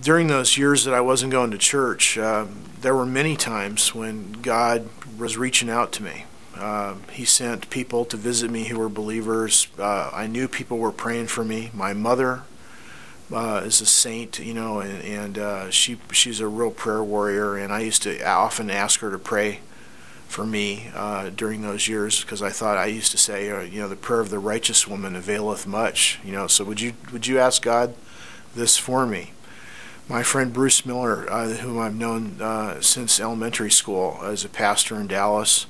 during those years that I wasn't going to church, there were many times when God was reaching out to me. He sent people to visit me who were believers. I knew people were praying for me. My mother is a saint, and she's a real prayer warrior, and I used to often ask her to pray for me during those years, because I used to say, the prayer of the righteous woman availeth much. So would you ask God this for me? My friend Bruce Miller, whom I've known since elementary school as a pastor in Dallas,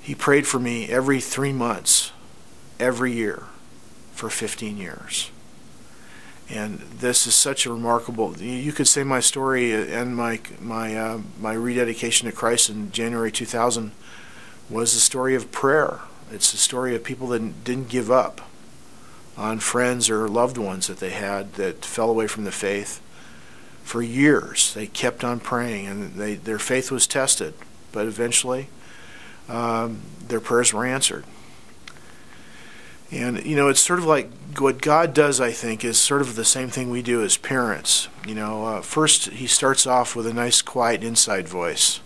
he prayed for me every 3 months, every year, for 15 years. And this is such a remarkable. You could say my story and my rededication to Christ in January 2000 was a story of prayer. It's a story of people that didn't give up on friends or loved ones that they had that fell away from the faith. For years, they kept on praying, and their faith was tested, but eventually their prayers were answered. And, it's sort of like what God does, I think, is sort of the same thing we do as parents. First he starts off with a nice, quiet inside voice,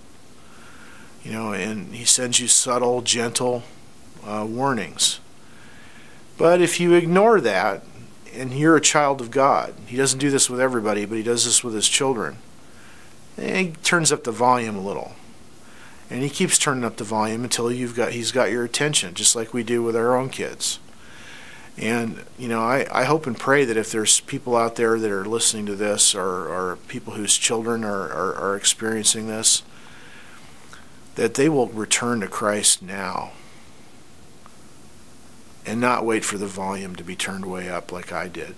and he sends you subtle, gentle warnings. But if you ignore that, and you're a child of God, he doesn't do this with everybody, but he does this with his children, and he turns up the volume a little. And he keeps turning up the volume until he's got your attention, just like we do with our own kids. And, I hope and pray that if there's people out there that are listening to this, or people whose children are experiencing this, that they will return to Christ now and not wait for the volume to be turned way up like I did.